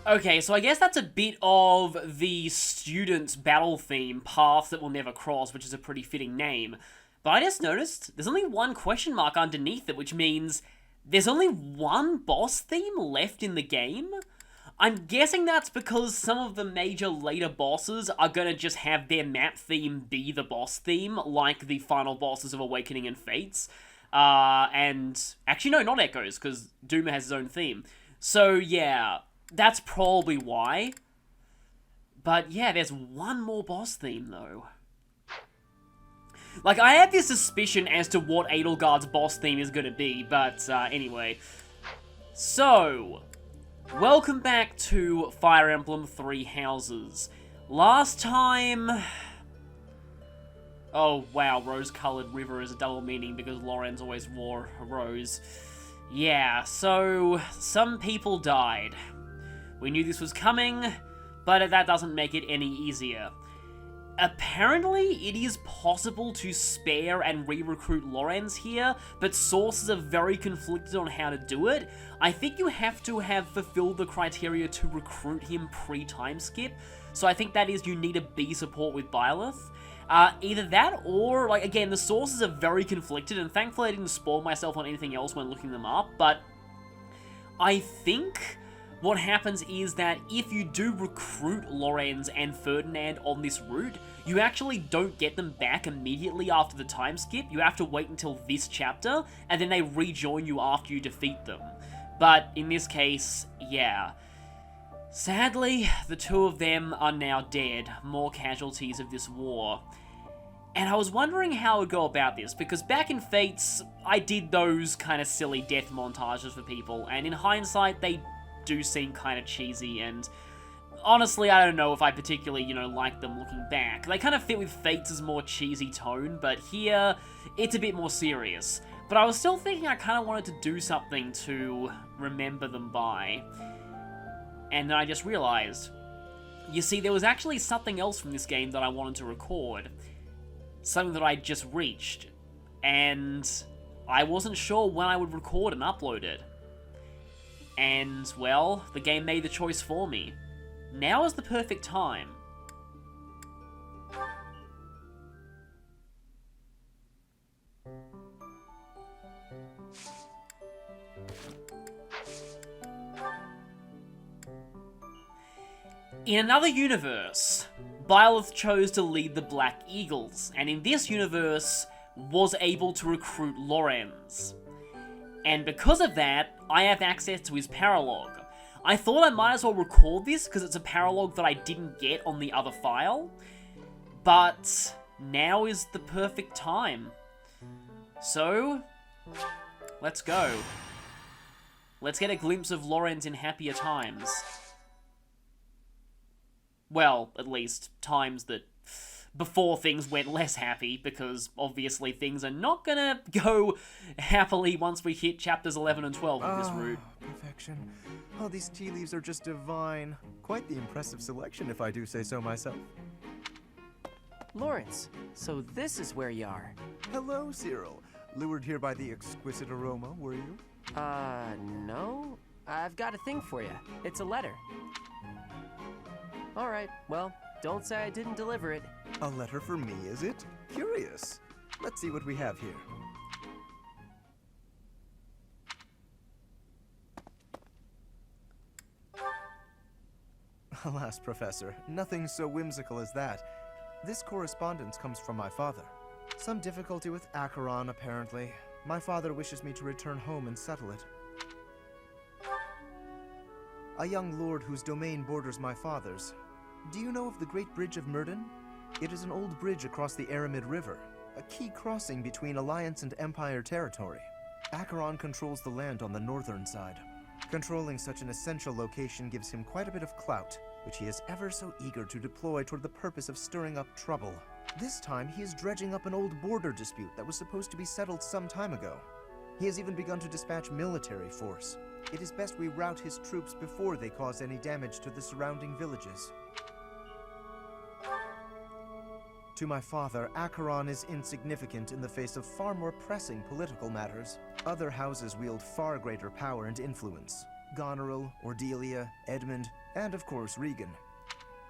Okay, so I guess that's a bit of the student's battle theme, Paths That Will Never Cross, which is a pretty fitting name. But I just noticed there's only one question mark underneath it, which means there's only one boss theme left in the game? I'm guessing that's because some of the major later bosses are gonna just have their map theme be the boss theme, like the final bosses of Awakening and Fates. And actually, no, not Echoes, because Duma has his own theme. So, yeah, that's probably why. But yeah, there's one more boss theme, though. Like, I have this suspicion as to what Edelgard's boss theme is gonna be, but anyway. So, welcome back to Fire Emblem Three Houses. Last time... Oh, wow, rose-colored river is a double meaning because Lorenz always wore a rose. Yeah, so some people died. We knew this was coming, but that doesn't make it any easier. Apparently, it is possible to spare and re-recruit Lorenz here, but sources are very conflicted on how to do it. I think you have to have fulfilled the criteria to recruit him pre-time skip, so I think that is you need a B support with Byleth. Either that or, like, again, the sources are very conflicted, and thankfully I didn't spoil myself on anything else when looking them up, but I think what happens is that if you do recruit Lorenz and Ferdinand on this route, you actually don't get them back immediately after the time skip. You have to wait until this chapter, and then they rejoin you after you defeat them. But in this case, yeah. Sadly, the two of them are now dead, more casualties of this war. And I was wondering how I would go about this, because back in Fates, I did those kind of silly death montages for people, and in hindsight, they do seem kind of cheesy, and honestly, I don't know if I particularly, like them looking back. They kind of fit with Fates' more cheesy tone, but here, it's a bit more serious. But I was still thinking I kind of wanted to do something to remember them by. And then I just realized, you see, there was actually something else from this game that I wanted to record. Something that I just reached. And I wasn't sure when I would record and upload it. And, well, the game made the choice for me. Now is the perfect time. In another universe, Byleth chose to lead the Black Eagles, and in this universe, was able to recruit Lorenz. And because of that, I have access to his Paralogue. I thought I might as well record this, because it's a Paralogue that I didn't get on the other file, but now is the perfect time. So, let's go. Let's get a glimpse of Lorenz in happier times. Well, at least, times that before things went less happy, because obviously things are not gonna go happily once we hit chapters 11 and 12 of this route. Perfection. Oh, these tea leaves are just divine. Quite the impressive selection, if I do say so myself. Lawrence, so this is where you are. Hello, Cyril. Lured here by the exquisite aroma, were you? No. I've got a thing for you. It's a letter. Alright, well, don't say I didn't deliver it. A letter for me, is it? Curious. Let's see what we have here. Alas, Professor, nothing so whimsical as that. This correspondence comes from my father. Some difficulty with Acheron, apparently. My father wishes me to return home and settle it. A young lord whose domain borders my father's. Do you know of the Great Bridge of Myrden? It is an old bridge across the Aramid River, a key crossing between Alliance and Empire territory. Acheron controls the land on the northern side. Controlling such an essential location gives him quite a bit of clout, which he is ever so eager to deploy toward the purpose of stirring up trouble. This time, he is dredging up an old border dispute that was supposed to be settled some time ago. He has even begun to dispatch military force. It is best we rout his troops before they cause any damage to the surrounding villages. To my father, Acheron is insignificant in the face of far more pressing political matters. Other houses wield far greater power and influence. Goneril, Ordelia, Edmund, and of course Regan.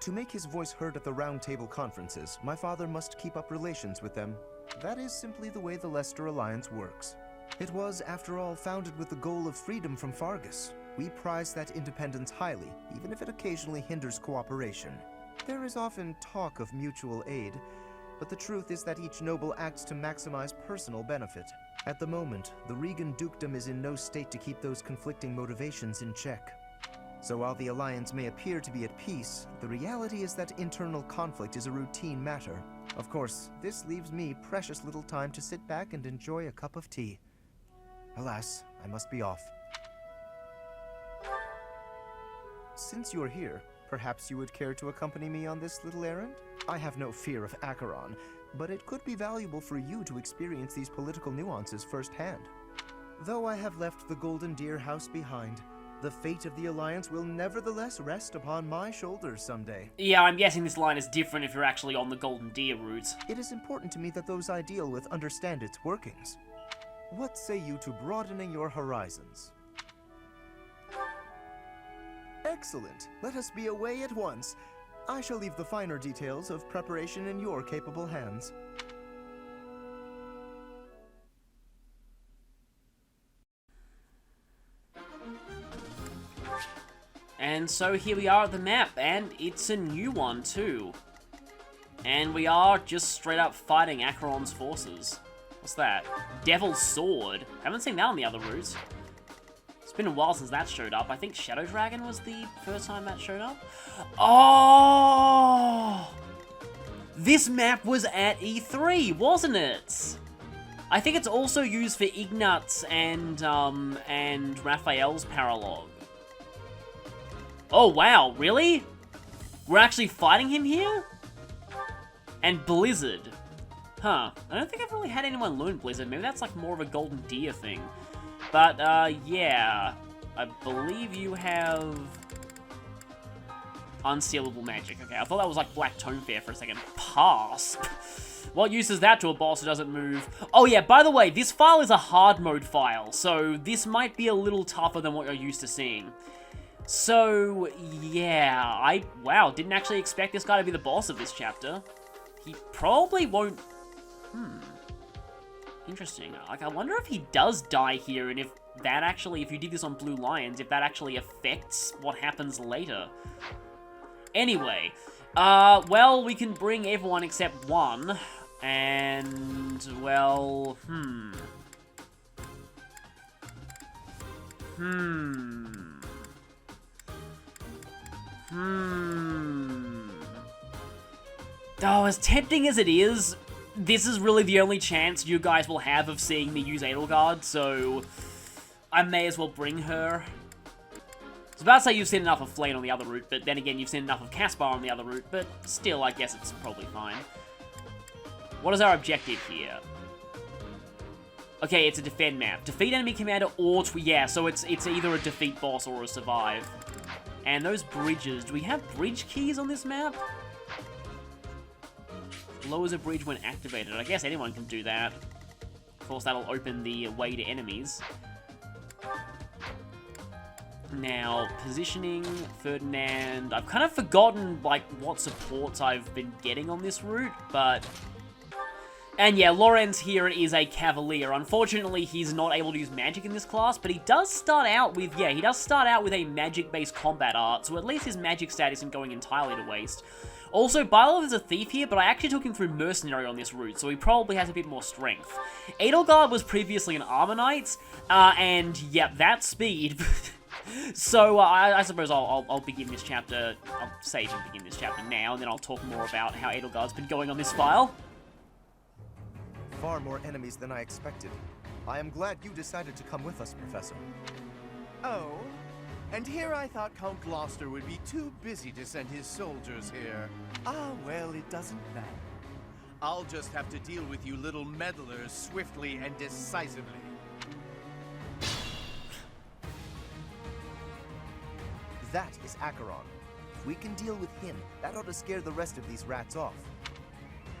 To make his voice heard at the Round Table conferences, my father must keep up relations with them. That is simply the way the Leicester Alliance works. It was, after all, founded with the goal of freedom from Fargus. We prize that independence highly, even if it occasionally hinders cooperation. There is often talk of mutual aid, but the truth is that each noble acts to maximize personal benefit. At the moment, the Regan dukedom is in no state to keep those conflicting motivations in check. So while the Alliance may appear to be at peace, the reality is that internal conflict is a routine matter. Of course, this leaves me precious little time to sit back and enjoy a cup of tea. Alas, I must be off. Since you're here, perhaps you would care to accompany me on this little errand? I have no fear of Acheron, but it could be valuable for you to experience these political nuances firsthand. Though I have left the Golden Deer House behind, the fate of the Alliance will nevertheless rest upon my shoulders someday. Yeah, I'm guessing this line is different if you're actually on the Golden Deer route. It is important to me that those I deal with understand its workings. What say you to broadening your horizons? Excellent. Let us be away at once. I shall leave the finer details of preparation in your capable hands. And so here we are at the map, and it's a new one too. And we are just straight up fighting Acheron's forces. What's that? Devil's Sword. Haven't seen that on the other routes. It's been a while since that showed up. I think Shadow Dragon was the first time that showed up. Oh! This map was at E3, wasn't it? I think it's also used for Ignat's and Raphael's Paralogue. Oh wow, really? We're actually fighting him here? And Blizzard. Huh. I don't think I've really had anyone learn Blizzard. Maybe that's like more of a Golden Deer thing. But, yeah. I believe you have unsealable magic. Okay, I thought that was like Black Tome Fair for a second. Pass. What use is that to a boss who doesn't move? Oh yeah, by the way, this file is a hard mode file, so this might be a little tougher than what you're used to seeing. So, yeah, wow, didn't actually expect this guy to be the boss of this chapter. He probably won't... Interesting. Like, I wonder if he does die here, and if that actually, if you did this on Blue Lions, if that actually affects what happens later. Anyway, well, we can bring everyone except one, and, well, Oh, as tempting as it is, this is really the only chance you guys will have of seeing me use Edelgard, so I may as well bring her. I was about to say you've seen enough of Flayn on the other route, but then again, you've seen enough of Caspar on the other route, but still, I guess it's probably fine. What is our objective here? Okay, it's a defend map. Defeat enemy commander or... yeah, so it's either a defeat boss or a survive. And those bridges, do we have bridge keys on this map? Lowers a bridge when activated. I guess anyone can do that. Of course, that'll open the way to enemies. Now, positioning, Ferdinand. I've kind of forgotten, like, what supports I've been getting on this route, but... And yeah, Lorenz here is a Cavalier. Unfortunately, he's not able to use magic in this class, but he does start out with, yeah, he does start out with a magic-based combat art, so at least his magic stat isn't going entirely to waste. Also, Bylov is a thief here, but I actually took him through Mercenary on this route, so he probably has a bit more strength. Edelgard was previously an Armor Knight, and yep, that speed. So, I suppose I'll begin this chapter, I'll save and begin this chapter now, and then I'll talk more about how Edelgard's been going on this file. Far more enemies than I expected. I am glad you decided to come with us, Professor. Oh? And here I thought Count Gloucester would be too busy to send his soldiers here. Ah, well, it doesn't matter. I'll just have to deal with you little meddlers swiftly and decisively. That is Acheron. If we can deal with him, that ought to scare the rest of these rats off.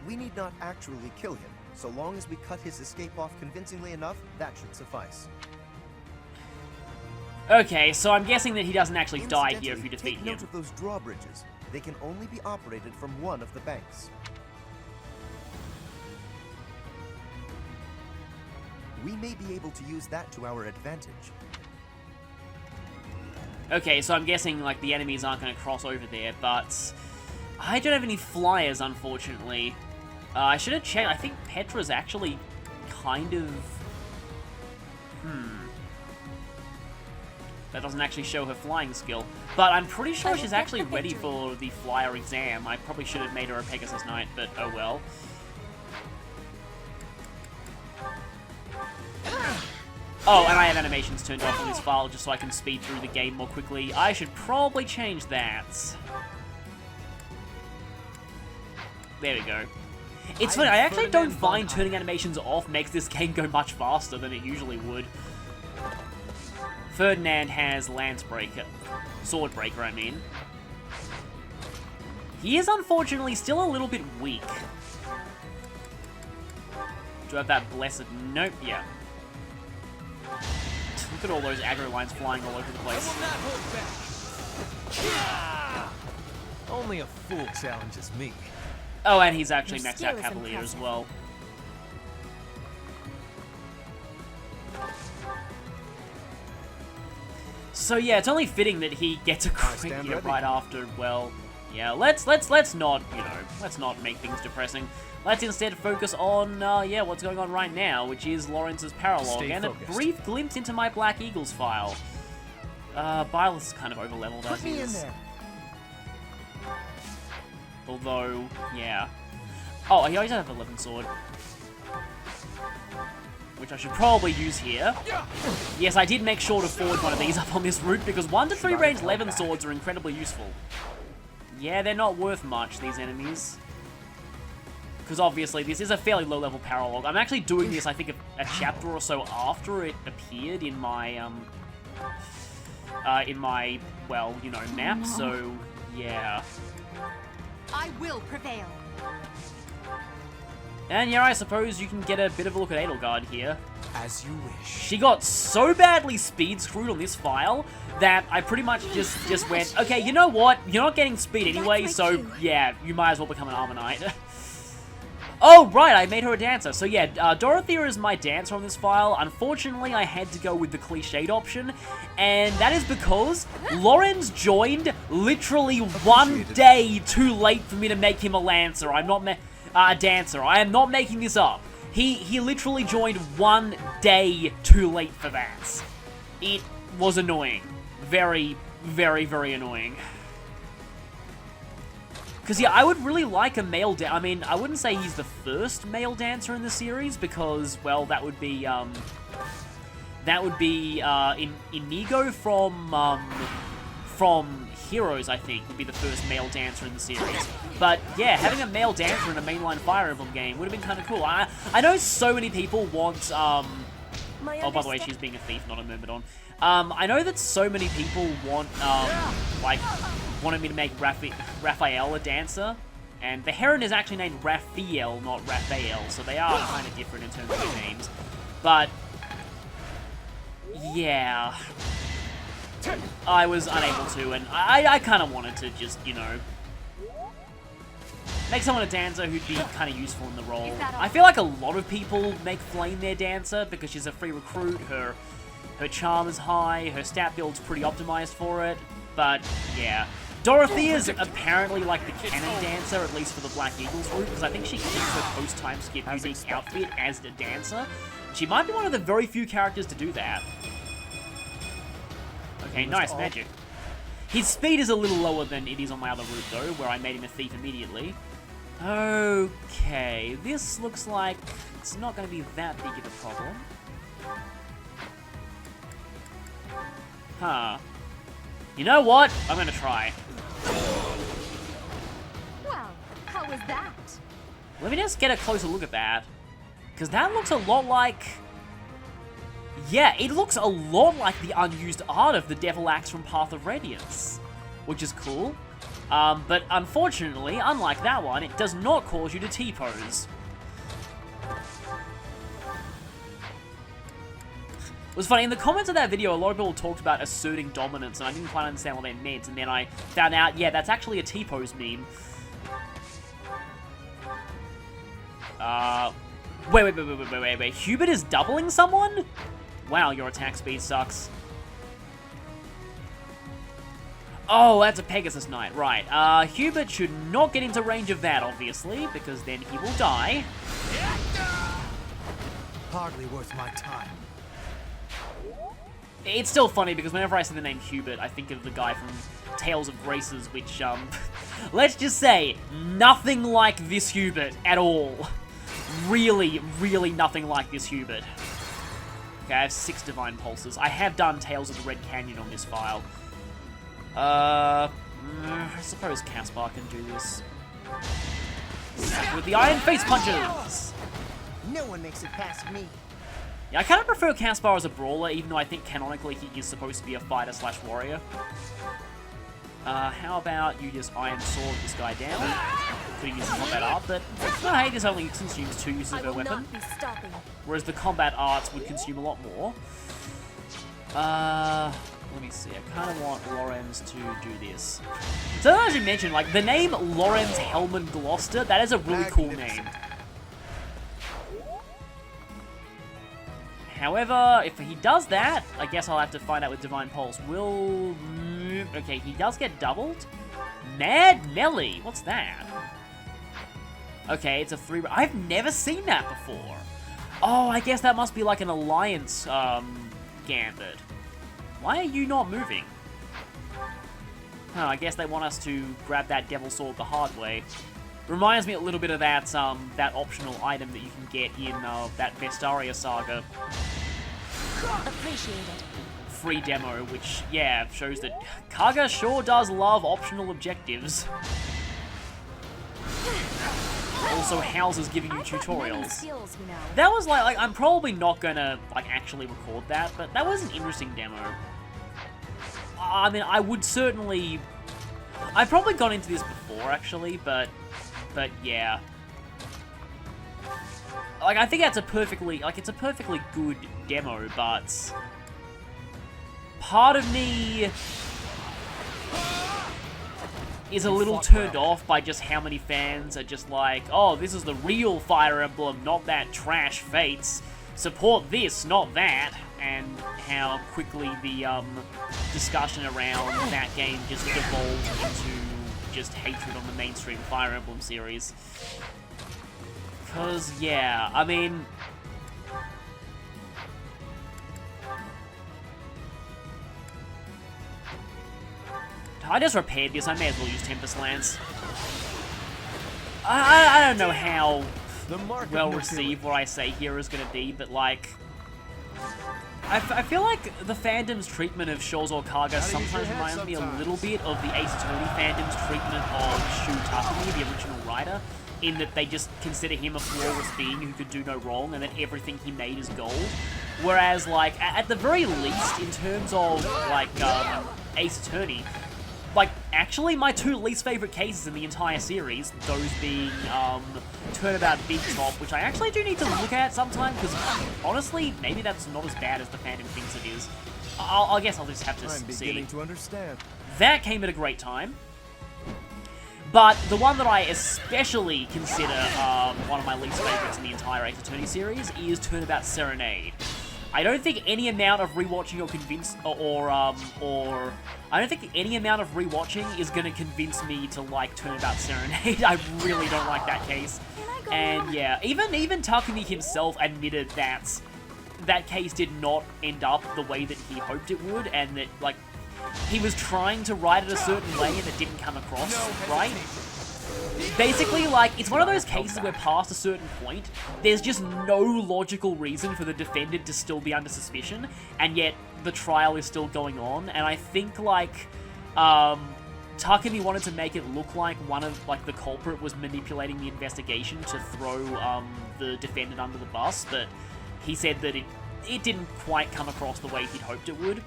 We need not actually kill him. So long as we cut his escape off convincingly enough, that should suffice. Okay, so I'm guessing that he doesn't actually die here if you defeat take him. note of those drawbridges. They can only be operated from one of the banks. We may be able to use that to our advantage. Okay, so I'm guessing, like, the enemies aren't going to cross over there, but I don't have any flyers, unfortunately. I should have checked. I think Petra's actually kind of... That doesn't actually show her flying skill. But I'm pretty sure she's actually ready for the flyer exam. I probably should have made her a Pegasus Knight, but oh well. Oh, and I have animations turned off on this file just so I can speed through the game more quickly. I should probably change that. There we go. It's funny, I actually don't find turning animations off makes this game go much faster than it usually would. Ferdinand has Lancebreaker. Swordbreaker, I mean. He is unfortunately still a little bit weak. Do I have that blessed... Nope, yeah. Look at all those aggro lines flying all over the place. Only a fool challenges me. Oh, and he's actually Your maxed skill out is Cavalier as impressive. well. So yeah, it's only fitting that he gets a crit stand here ready. right after. Well, yeah, let's not, you know, let's not make things depressing. Let's instead focus on yeah, what's going on right now, which is Lawrence's Paralogue Stay and focused. a brief glimpse into my Black Eagles file. Byleth's kind of overleveled as Put me in is. there. Although, yeah. Oh, he always has 11 sword. Which I should probably use here. Yes, I did make sure to forward one of these up on this route because 1 to 3 range 11 swords are incredibly useful. Yeah, they're not worth much, these enemies. Because obviously this is a fairly low level Paralogue. I'm actually doing this, I think, a chapter or so after it appeared in my, well, you know, map, so, yeah. I will prevail. And yeah, I suppose you can get a bit of a look at Edelgard here. As you wish. She got so badly speed screwed on this file that I pretty much just went, okay, you know what? You're not getting speed anyway, That's so my cue. yeah, you might as well become an Armor Knight. Oh, right, I made her a dancer. So yeah, Dorothea is my dancer on this file. Unfortunately, I had to go with the cliched option, and that is because Lorenz joined literally 1 day too late for me to make him a Lancer. I'm not a dancer. I am not making this up. He literally joined 1 day too late for that. It was annoying. Very, very, very annoying. Because, yeah, I would really like a male dancer. I mean, I wouldn't say he's the first male dancer in the series, because, well, that would be Inigo from Heroes, I think, would be the first male dancer in the series. But, yeah, having a male dancer in a mainline Fire Emblem game would have been kind of cool. I know so many people want, oh, by the way, she's being a thief, not a Myrmidon. I know that so many people want, like, wanted me to make Raphael a dancer, and the Heron is actually named Raphael, not Raphael, so they are kind of different in terms of their names. But, yeah, I was unable to, and I kind of wanted to just, you know, make someone a dancer who'd be kind of useful in the role. I feel like a lot of people make Flame their dancer because she's a free recruit, her charm is high, her stat build's pretty optimized for it, but yeah. Dorothea's apparently like the canon dancer, at least for the Black Eagles route, because I think she keeps her post-time skip unique outfit as the dancer. She might be one of the very few characters to do that. Okay, nice magic. His speed is a little lower than it is on my other route, though, where I made him a thief immediately. Okay, this looks like it's not going to be that big of a problem. Huh. You know what? I'm going to try. Well, how was that? Let me just get a closer look at that. Because that looks a lot like... Yeah, it looks a lot like the unused art of the Devil Axe from Path of Radiance. Which is cool. But unfortunately, unlike that one, it does not cause you to T-pose. was funny, in the comments of that video, a lot of people talked about asserting dominance, and I didn't quite understand what they meant, and then I found out, yeah, that's actually a T-pose meme. Wait. Hubert is doubling someone? Wow, your attack speed sucks. Oh, that's a Pegasus Knight, right. Hubert should not get into range of that, obviously, because then he will die. Hardly worth my time. It's still funny, because whenever I see the name Hubert, I think of the guy from Tales of Graces, which, let's just say, nothing like this Hubert at all. Really, really nothing like this Hubert. Okay, I have 6 Divine Pulses. I have done Tales of the Red Canyon on this file. I suppose Caspar can do this. With the Iron Face Punches! No one makes it past me. Yeah, I kind of prefer Caspar as a brawler, even though I think canonically he is supposed to be a fighter/warrior. How about you just Iron Sword this guy down? Could have used combat art, but no, hey, this only consumes 2 uses of a weapon. Whereas the combat arts would consume a lot more. Let me see, I kind of want Lorenz to do this. So as you mentioned, like, the name Lorenz Hellman Gloucester, that is a really cool name. However, if he does that, I guess I'll have to find out with Divine Pulse. Okay, he does get doubled. Mad Melly, what's that? Okay, it's a 3... I've never seen that before. Oh, I guess that must be like an alliance, gambit. Why are you not moving? Oh, I guess they want us to grab that Devil Sword the hard way. Reminds me a little bit of that, that optional item that you can get in, that Vestaria saga. Appreciate it. Free demo, which, yeah, shows that Kaga sure does love optional objectives. Also houses giving you tutorials. Skills, you know. That was like, I'm probably not gonna, like, actually record that, but that was an interesting demo. I mean, I would certainly... I've probably gone into this before, actually, but yeah. Like, I think that's a perfectly, like, it's a perfectly good demo, but... part of me is a little turned off by just how many fans are just like, oh, this is the real Fire Emblem, not that trash Fates. Support this, not that. And how quickly the discussion around that game just devolved into just hatred on the mainstream Fire Emblem series. Because, yeah, I mean... I just repaired this, I may as well use Tempest Lance. I don't know how well received what I say here is going to be, but like... I feel like the fandom's treatment of Shozor Kaga sometimes reminds me a little bit of the Ace Attorney fandom's treatment of Shu Takumi, the original writer, in that they just consider him a flawless being who could do no wrong, and that everything he made is gold. Whereas, like, at the very least, in terms of, like, Ace Attorney, like, actually, my 2 least favorite cases in the entire series, those being, Turnabout Big Top, which I actually do need to look at sometime, because, honestly, maybe that's not as bad as the fandom thinks it is. I guess I'll just have to see. I'm beginning to understand. That came at a great time. But the one that I especially consider, one of my least favorites in the entire Ace Attorney series is Turnabout Serenade. I don't think any amount of rewatching I don't think any amount of rewatching is gonna convince me to like Turnabout Serenade. I really don't like that case. And yeah, even Takumi himself admitted that that case did not end up the way that he hoped it would, and that, like, he was trying to write it a certain way and it didn't come across right. Basically, like, it's one of those cases where past a certain point, there's just no logical reason for the defendant to still be under suspicion, and yet the trial is still going on, and I think, like, Takumi wanted to make it look like the culprit was manipulating the investigation to throw, the defendant under the bus, but he said that it didn't quite come across the way he'd hoped it would.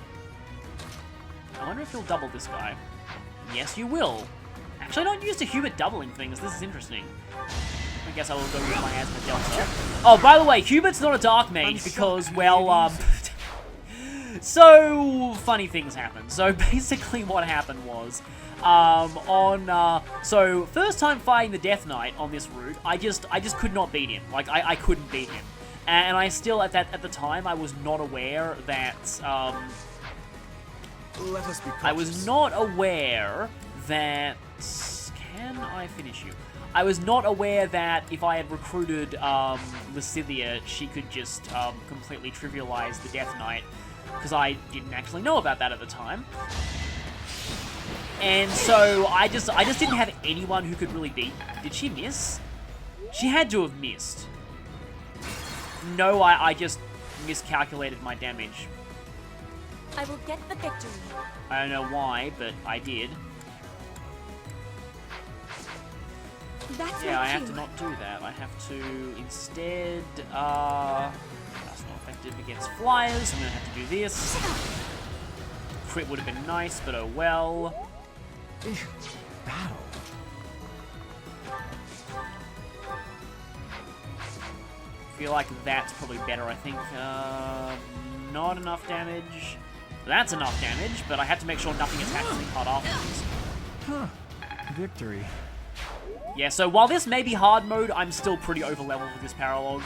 I wonder if he'll double this guy. Yes, you will. Actually, I don't use the Hubert doubling things. This is interesting. I guess I will go with my Asma Delta. Oh, by the way, Hubert's not a Dark Mage because, well, So, funny things happen. So, basically what happened was, so, first time fighting the Death Knight on this route, I just could not beat him. Like, I couldn't beat him. And I still, at the time, I was not aware that, Let us be cautious. I was not aware that... Can I finish you? I was not aware that if I had recruited Lysithea, she could just completely trivialize the Death Knight, because I didn't actually know about that at the time. And so I just didn't have anyone who could really beat. Did she miss? She had to have missed. No, I just miscalculated my damage. I will get the victory. I don't know why, but I did. That's Yeah, my I have cue. to not do that. I have to instead, that's not effective against flyers. I'm gonna have to do this. Crit would have been nice, but oh well. Battle. Feel like that's probably better, I think. Not enough damage. That's enough damage, but I have to make sure nothing attacks me hard afterwards. Huh. Victory. Yeah, so while this may be hard mode, I'm still pretty over leveled with this Paralogue.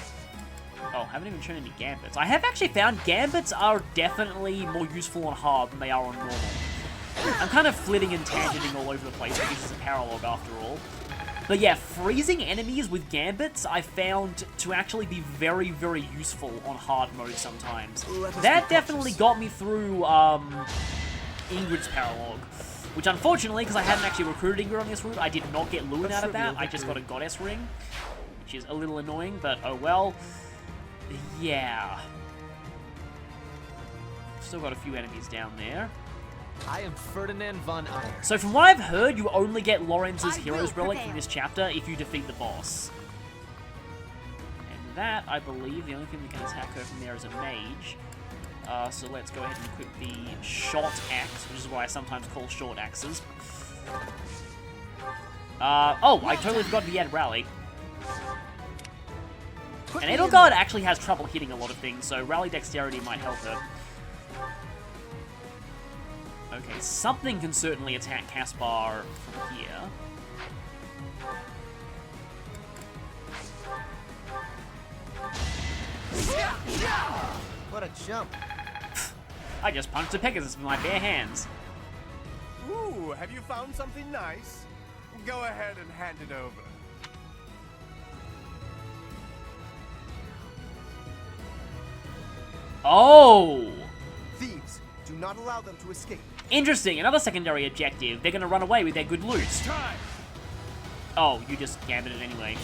Oh, I haven't even shown any gambits. I have actually found gambits are definitely more useful on hard than they are on normal. I'm kind of flitting and tangenting all over the place because this is a Paralogue after all. But yeah, freezing enemies with gambits I found to actually be very, very useful on hard mode sometimes. That definitely got me through Ingrid's Paralogue. Which unfortunately, because I hadn't actually recruited Ingrid on this route, I did not get Lewin out of that. I just got a Goddess Ring, which is a little annoying, but oh well. Yeah. Still got a few enemies down there. I am Ferdinand von Iron. So from what I've heard, you only get Lorenz's I Hero's will Relic prevail. from this chapter if you defeat the boss. And that, I believe, the only thing we can attack her from there is a mage. So let's go ahead and equip the short axe, which is what I sometimes call short axes. Oh, I totally forgot he had rally. And Edelgard actually has trouble hitting a lot of things, so rally dexterity might help her. Okay, something can certainly attack Caspar from here. What a jump. I just punched a Pegasus with my bare hands. Ooh, have you found something nice? Go ahead and hand it over. Oh! Thieves, do not allow them to escape. Interesting, another secondary objective. They're gonna run away with their good loot. Time! Oh, you just gambited anyway.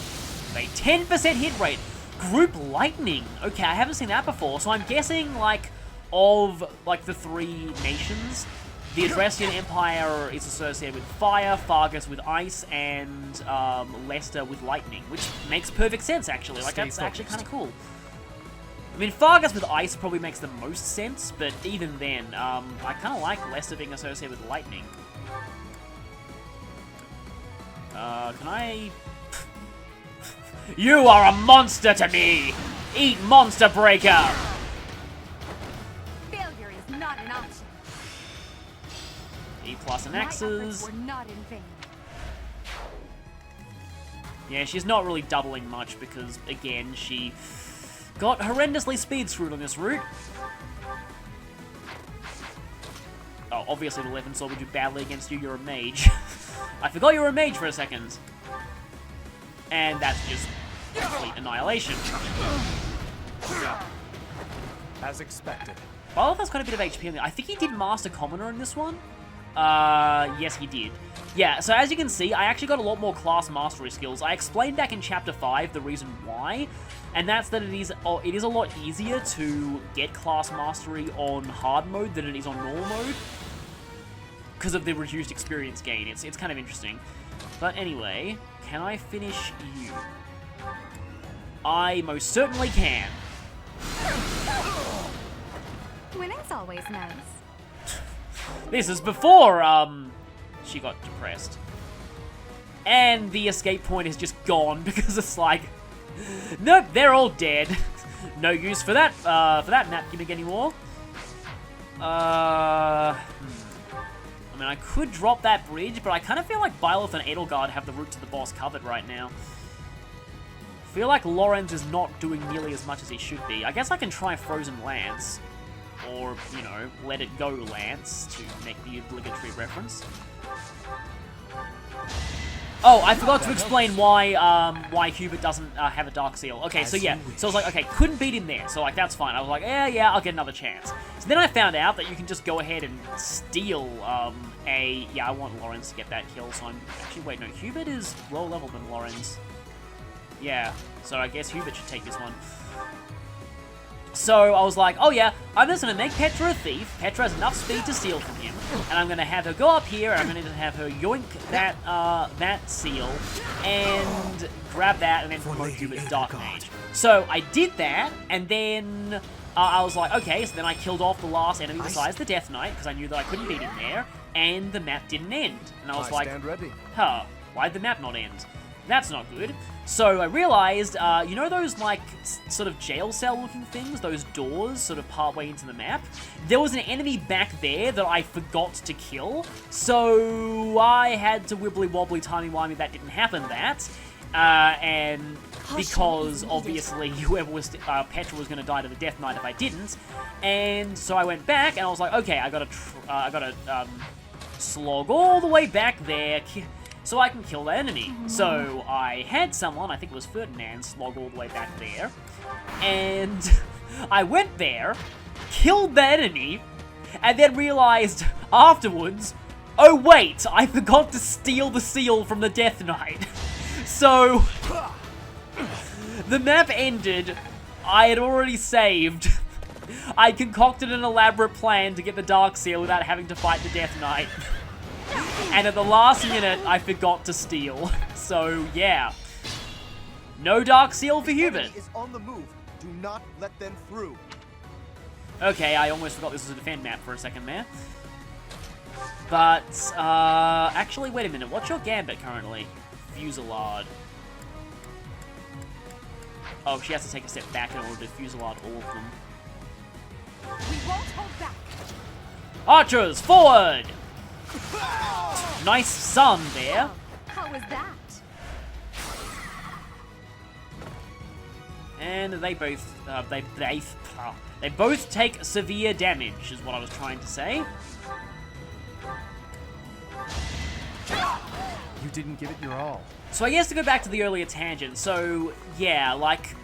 A 10% hit rate. Group Lightning. Okay, I haven't seen that before, so I'm guessing, like, of, like, the three nations, the Adressian Empire is associated with fire, Fargus with ice, and Leicester with lightning, which makes perfect sense, actually. Like, Stay that's actually kind focused. of cool. I mean, Fargus with ice probably makes the most sense, but even then, I kind of like Leicester being associated with lightning. Can I... You are a monster to me! Eat Monster Breaker! Failure is not an option. E plus and My efforts axes. were not in vain. Yeah, she's not really doubling much because, again, she got horrendously speed screwed on this route. Oh, obviously the Weapon Sword would do badly against you. You're a mage. I forgot you were a mage for a second. And that's just complete annihilation. As expected. Well, that's got a bit of HP on there. I think he did Master Commoner in this one. Yes, he did. Yeah, so as you can see, I actually got a lot more class mastery skills. I explained back in Chapter 5 the reason why, and that's that it is a lot easier to get class mastery on hard mode than it is on normal mode, because of the reduced experience gain. It's kind of interesting. But anyway, can I finish you? I most certainly can. Winning's always nice. This is before, she got depressed. And the escape point is just gone because it's like, nope, they're all dead. No use for that map gimmick anymore. I mean, I could drop that bridge, but I kind of feel like Byleth and Edelgard have the route to the boss covered right now. I feel like Lorenz is not doing nearly as much as he should be. I guess I can try Frozen Lance. Or, you know, Let It Go Lance, to make the obligatory reference. Oh, I forgot to explain why Hubert doesn't have a Dark Seal. Okay, so yeah, so I was like, okay, couldn't beat him there, so like, that's fine. I was like, yeah, I'll get another chance. So then I found out that you can just go ahead and steal yeah, I want Lorenz to get that kill, so I'm, actually, wait, no, Hubert is lower level than Lorenz. Yeah, so I guess Hubert should take this one. So I was like, oh yeah, I'm just going to make Petra a thief. Petra has enough speed to steal from him. And I'm going to have her go up here, and I'm going to have her yoink that seal, and grab that, and then promote Hubert's Dark Mage. So I did that, and then I was like, okay, so then I killed off the last enemy besides the Death Knight, because I knew that I couldn't beat him there, and the map didn't end. And I was like, stand ready. huh, why'd the map not end? That's not good. So I realized, you know those, like, sort of jail cell looking things? Those doors sort of partway into the map? There was an enemy back there that I forgot to kill, so I had to wibbly-wobbly, timey-wimey that didn't happen and because, obviously, whoever was, Petra was going to die to the Death Knight if I didn't, and so I went back, and I was like, okay, I gotta slog all the way back there, so I can kill the enemy. So I had someone, I think it was Ferdinand, slog all the way back there. And I went there, killed the enemy, and then realized afterwards, oh wait, I forgot to steal the seal from the Death Knight. So the map ended, I had already saved. I concocted an elaborate plan to get the Dark Seal without having to fight the Death Knight. And at the last minute, I forgot to steal. So, yeah. No Dark Seal for Hubert. Enemy is on the move. Do not let them through. Okay, I almost forgot this was a defend map for a second there. But, actually, wait a minute. What's your gambit currently? Fusillade. Oh, she has to take a step back in order to fusillade all of them. We won't hold back. Archers, forward! Nice sun there. How was that? And they both, they both take severe damage, is what I was trying to say. You didn't give it your all. So I guess to go back to the earlier tangent, so yeah, like,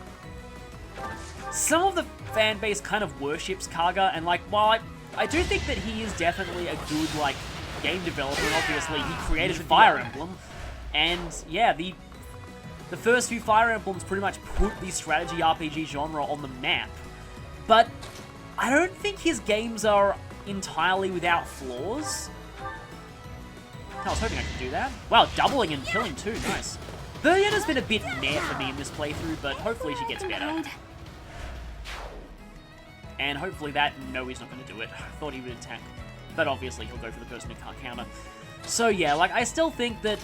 some of the fan base kind of worships Kaga, and like, while I do think that he is definitely a good, like, game developer, and obviously he created Fire Emblem, and yeah, the first few Fire Emblems pretty much put the strategy RPG genre on the map, but I don't think his games are entirely without flaws. I was hoping I could do that. Wow, doubling and killing too, nice. Biryenna's been a bit meh for me in this playthrough, but hopefully she gets better. And hopefully that, no, he's not going to do it. I thought he would attack, but obviously he'll go for the person who can't counter. So yeah, like, I still think that,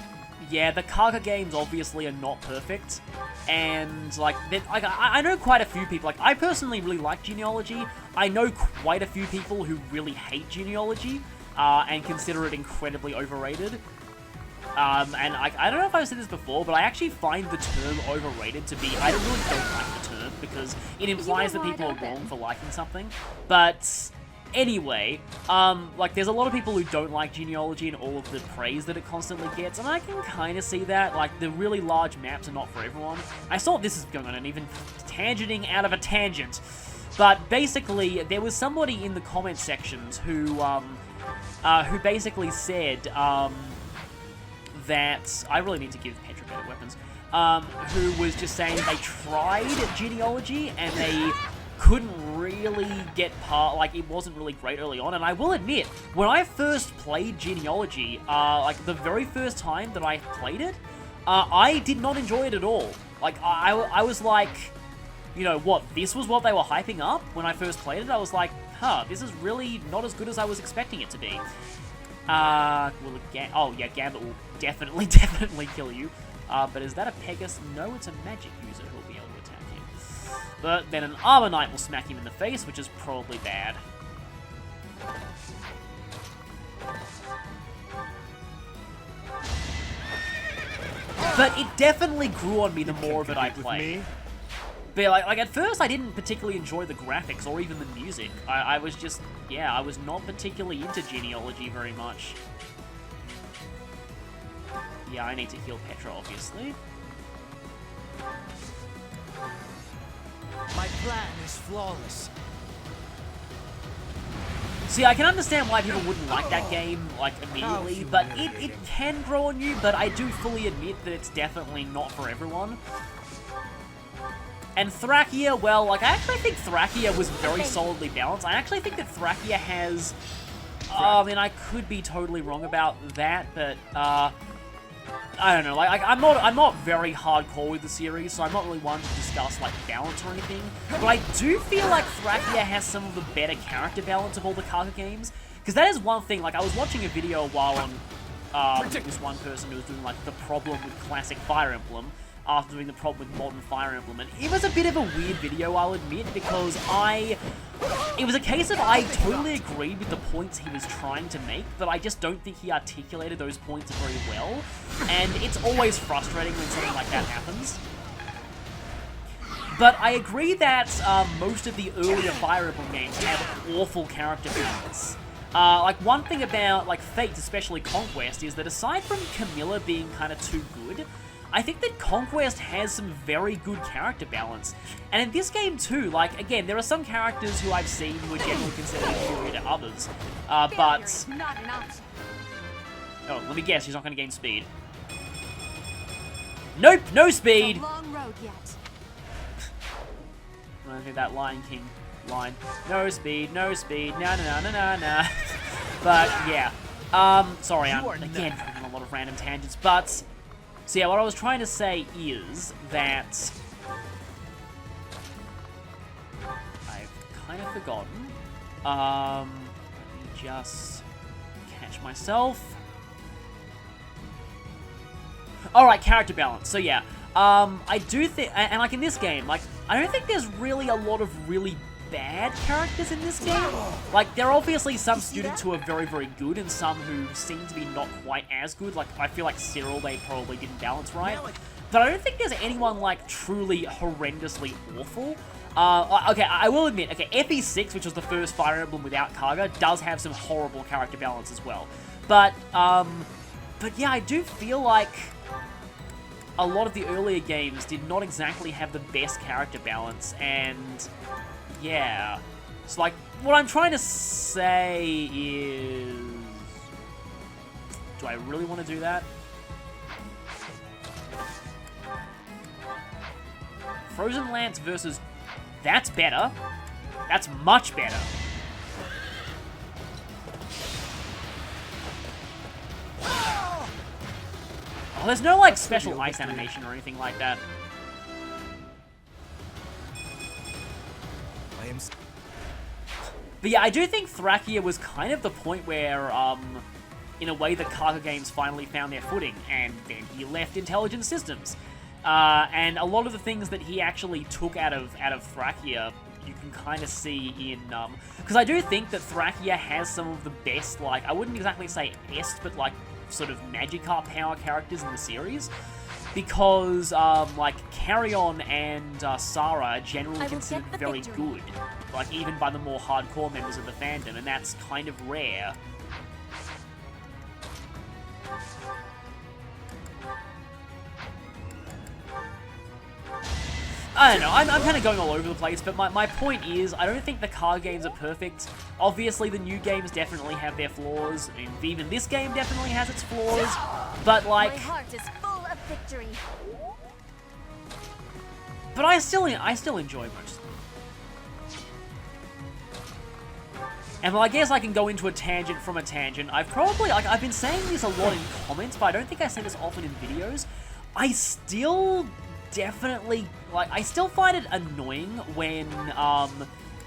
yeah, the Kaga games obviously are not perfect, and, like, I know quite a few people, like, I personally really like Genealogy. I know quite a few people who really hate Genealogy, and consider it incredibly overrated. And I don't know if I've said this before, but I actually find the term overrated to be, I really don't like the term, because it implies that people are wrong for liking something. But anyway, like, there's a lot of people who don't like Genealogy and all of the praise that it constantly gets, and I can kind of see that. Like, the really large maps are not for everyone. I saw this is going on, and even tangenting out of a tangent. But basically, there was somebody in the comment sections who basically said, that I really need to give Petra better weapons, who was just saying they tried Genealogy and they couldn't really get like, it wasn't really great early on. And I will admit, when I first played Genealogy, like, the very first time that I played it, I did not enjoy it at all. Like, I was like, you know what, this was what they were hyping up when I first played it. I was like, huh, this is really not as good as I was expecting it to be. Will it oh yeah, Gambit will definitely kill you. But is that a Pegasus? No, it's a magic user who'll be able to attack him. But then an Armor Knight will smack him in the face, which is probably bad. But it definitely grew on me the more of it I played. But like at first I didn't particularly enjoy the graphics or even the music. I was just, yeah, I was not particularly into genealogy very much. Yeah, I need to heal Petra, obviously. My plan is flawless. See, I can understand why people wouldn't like that game, like, immediately, but it can grow on you, but I do fully admit that it's definitely not for everyone. And Thrakia, well, like, I actually think Thrakia was very solidly balanced. I actually think that Thrakia has... I mean, I could be totally wrong about that, but, I don't know, like, I'm not very hardcore with the series, so I'm not really one to discuss, like, balance or anything, but I do feel like Thrakia has some of the better character balance of all the Kaga games, because that is one thing, like, I was watching a video a while on, this one person who was doing, like, the problem with classic Fire Emblem, after doing the problem with modern Fire Emblem, and it was a bit of a weird video, I'll admit, because it was a case of I totally agreed with the points he was trying to make, but I just don't think he articulated those points very well, and it's always frustrating when something like that happens. But I agree that most of the earlier Fire Emblem games have awful character balance. Like, one thing about, like, Fates, especially Conquest, is that aside from Camilla being kind of too good, I think that Conquest has some very good character balance. And in this game too, like, again, there are some characters who I've seen who are generally considered inferior to others, but... Not an option. Oh, let me guess, she's not going to gain speed. Nope, no speed! It's a long road yet. I think that Lion King line. No speed, na na na na na na. But, yeah. Sorry, I'm, again, going on a lot of random tangents, but... So yeah, what I was trying to say is that I've kind of forgotten. Let me just catch myself. Alright, character balance. So yeah, I do think, and like in this game, like, I don't think there's really a lot of really bad characters in this game. Like, there are obviously some students who are very, very good and some who seem to be not quite as good. Like, I feel like Cyril, they probably didn't balance right. But I don't think there's anyone, like, truly horrendously awful. Okay, I will admit, okay, FE6, which was the first Fire Emblem without Kaga, does have some horrible character balance as well. But yeah, I do feel like a lot of the earlier games did not exactly have the best character balance, and... yeah. So, like, what I'm trying to say is... do I really want to do that? Frozen Lance versus... that's better. That's much better. Oh, there's no, like, special ice animation or anything like that. But yeah, I do think Thrakia was kind of the point where, in a way, the Kaga games finally found their footing, and then he left Intelligent Systems. And a lot of the things that he actually took out of Thrakia, you can kind of see in, because I do think that Thrakia has some of the best, like, I wouldn't exactly say est, but like, sort of Magikarp power characters in the series. Because, like, Carrion and Sarah are generally considered very good. Like, even by the more hardcore members of the fandom, and that's kind of rare. I don't know, I'm kind of going all over the place, but my point is, I don't think the car games are perfect. Obviously, the new games definitely have their flaws, and even this game definitely has its flaws, but like... my heart is full of victory. But I still enjoy most of them. And well, I guess I can go into a tangent from a tangent. I've been saying this a lot in comments, but I don't think I say this often in videos. I still definitely, like, I still find it annoying when,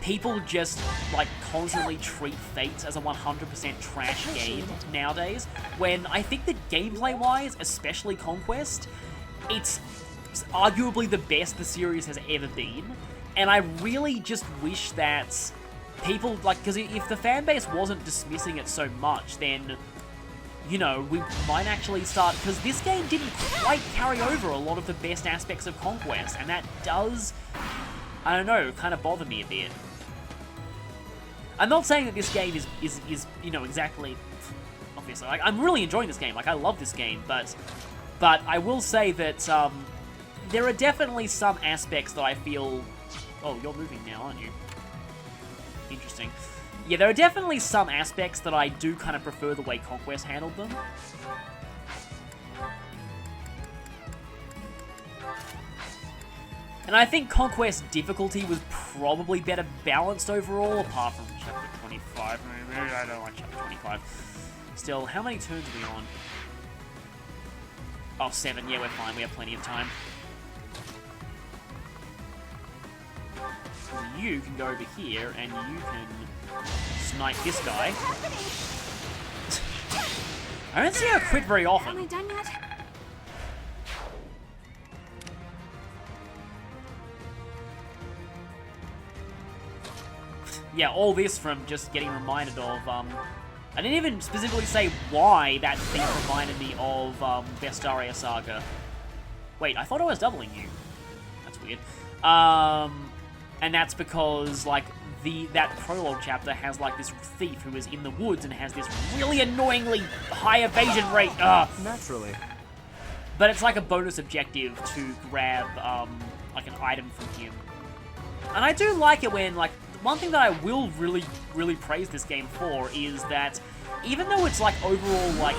people just, like, constantly treat Fates as a 100% trash game nowadays, when I think that gameplay-wise, especially Conquest, it's arguably the best the series has ever been, and I really just wish that people, like, because if the fan base wasn't dismissing it so much, then, you know, we might actually start, because this game didn't quite carry over a lot of the best aspects of Conquest, and that does, I don't know, kind of bother me a bit. I'm not saying that this game is you know, exactly, obviously, like, I'm really enjoying this game, like, I love this game, but I will say that, there are definitely some aspects that I feel, oh, you're moving now, aren't you? Interesting. Yeah, there are definitely some aspects that I do kind of prefer the way Conquest handled them. And I think Conquest difficulty was probably better balanced overall, apart from Chapter 25. I don't like Chapter 25. Still, how many turns are we on? Oh, 7. Yeah, we're fine. We have plenty of time. So you can go over here, and you can snipe this guy. I don't see her crit very often. Am I done yet? Yeah, all this from just getting reminded of, I didn't even specifically say why that thing reminded me of, Vestaria Saga. Wait, I thought I was doubling you. That's weird. And that's because, like, that prologue chapter has, like, this thief who is in the woods and has this really annoyingly high evasion rate. Naturally. But it's like a bonus objective to grab, like, an item from him. And I do like it when, like, one thing that I will really, really praise this game for is that even though it's, like, overall, like,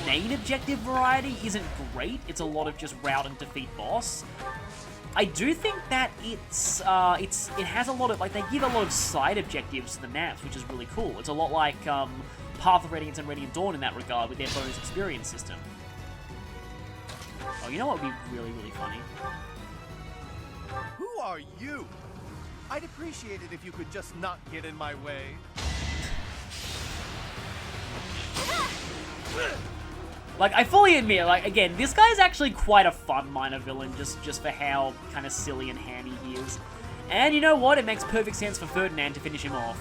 main objective variety isn't great, it's a lot of just route and defeat boss, I do think that it has a lot of, like, they give a lot of side objectives to the maps, which is really cool. It's a lot like, Path of Radiance and Radiant Dawn in that regard with their bonus experience system. Oh, you know what would be really, really funny? Who are you? I'd appreciate it if you could just not get in my way. Like, I fully admit, like, again, this guy's actually quite a fun minor villain, just for how kind of silly and hammy he is. And you know what? It makes perfect sense for Ferdinand to finish him off.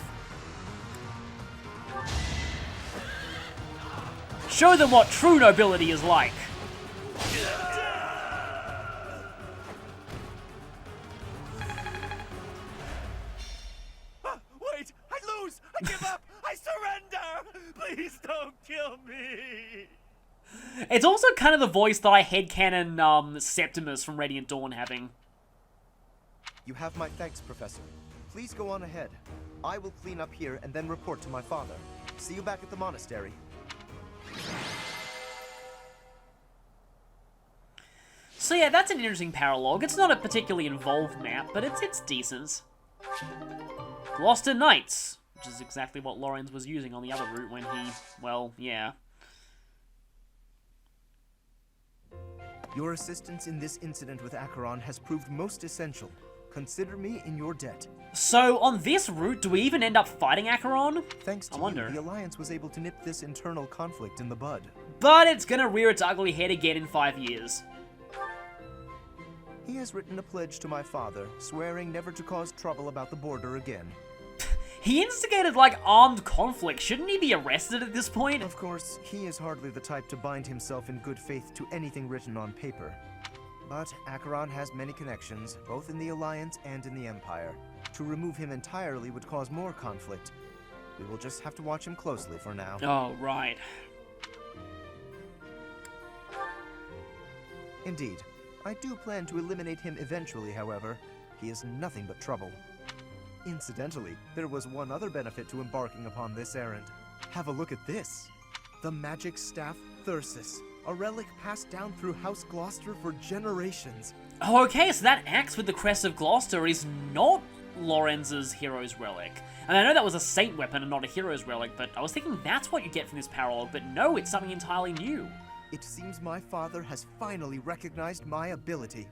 Show them what true nobility is like. Wait! I lose! I give up! I surrender! Please don't kill me! It's also kind of the voice that I headcanon Septimus from Radiant Dawn having. You have my thanks, Professor. Please go on ahead. I will clean up here and then report to my father. See you back at the monastery. So yeah, that's an interesting paralogue. It's not a particularly involved map, but it's decent. Gloucester Knights, which is exactly what Lorenz was using on the other route when he, well, yeah. Your assistance in this incident with Acheron has proved most essential. Consider me in your debt. So, on this route, do we even end up fighting Acheron? Thanks to I wonder. you, the Alliance was able to nip this internal conflict in the bud. But it's gonna rear its ugly head again in 5 years. He has written a pledge to my father, swearing never to cause trouble about the border again. He instigated, like, armed conflict. Shouldn't he be arrested at this point? Of course, he is hardly the type to bind himself in good faith to anything written on paper. But Acheron has many connections, both in the Alliance and in the Empire. To remove him entirely would cause more conflict. We will just have to watch him closely for now. Oh, right. Indeed. I do plan to eliminate him eventually, however. He is nothing but trouble. Incidentally, there was one other benefit to embarking upon this errand. Have a look at this. The magic staff Thyrsus, a relic passed down through House Gloucester for generations. Oh, okay, so that axe with the crest of Gloucester is not Lorenz's hero's relic. And I know that was a saint weapon and not a hero's relic, but I was thinking that's what you get from this paralogue, but no, it's something entirely new. It seems my father has finally recognized my ability.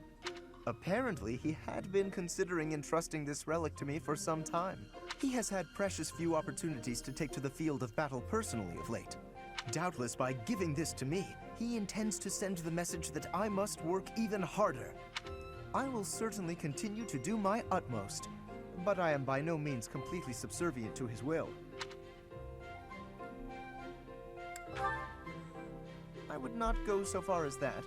Apparently, he had been considering entrusting this relic to me for some time. He has had precious few opportunities to take to the field of battle personally of late. Doubtless, by giving this to me, he intends to send the message that I must work even harder. I will certainly continue to do my utmost, but I am by no means completely subservient to his will. I would not go so far as that,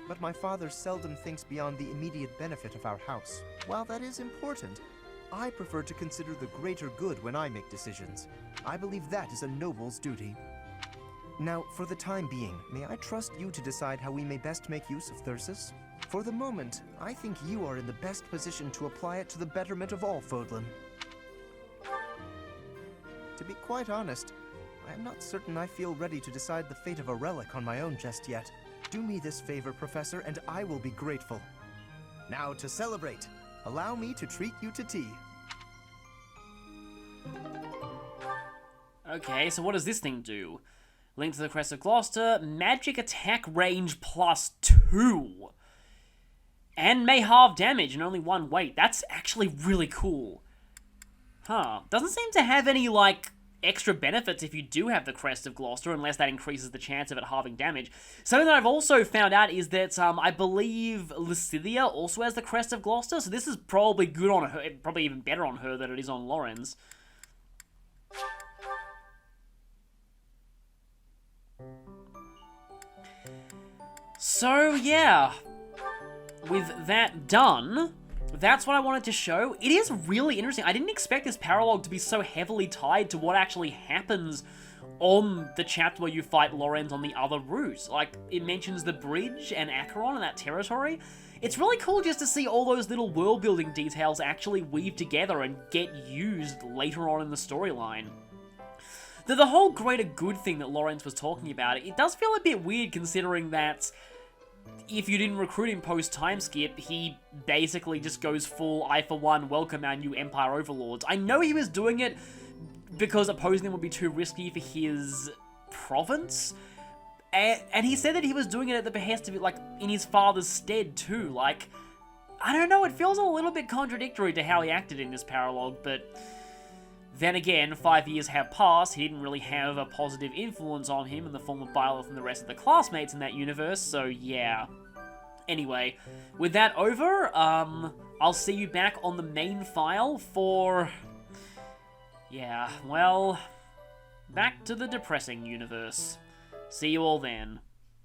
but my father seldom thinks beyond the immediate benefit of our house. While that is important, I prefer to consider the greater good when I make decisions. I believe that is a noble's duty. Now, for the time being, may I trust you to decide how we may best make use of Thyrsus? For the moment, I think you are in the best position to apply it to the betterment of all Fodlan. To be quite honest, I am not certain I feel ready to decide the fate of a relic on my own just yet. Do me this favor, Professor, and I will be grateful. Now to celebrate, allow me to treat you to tea. Okay, so what does this thing do? Link to the Crest of Gloucester, magic attack range +2. And may halve damage in only one weight. That's actually really cool. Huh. Doesn't seem to have any, like, extra benefits if you do have the Crest of Gloucester, unless that increases the chance of it halving damage. Something that I've also found out is that, I believe Lucilia also has the Crest of Gloucester, so this is probably good on her, probably even better on her than it is on Lorenz. So, yeah, with that done, that's what I wanted to show. It is really interesting. I didn't expect this Paralogue to be so heavily tied to what actually happens on the chapter where you fight Lorenz on the other route. Like, it mentions the bridge and Acheron and that territory. It's really cool just to see all those little world-building details actually weave together and get used later on in the storyline. The whole greater good thing that Lorenz was talking about, it does feel a bit weird considering that if you didn't recruit him post-time skip, he basically just goes full, I for one welcome our new Empire Overlords. I know he was doing it because opposing them would be too risky for his province, and he said that he was doing it at the behest of it, like, in his father's stead too. Like, I don't know, it feels a little bit contradictory to how he acted in this Paralogue, but then again, 5 years have passed, he didn't really have a positive influence on him in the form of Byleth and the rest of the classmates in that universe, so yeah. Anyway, with that over, I'll see you back on the main file for... yeah, well, back to the depressing universe. See you all then.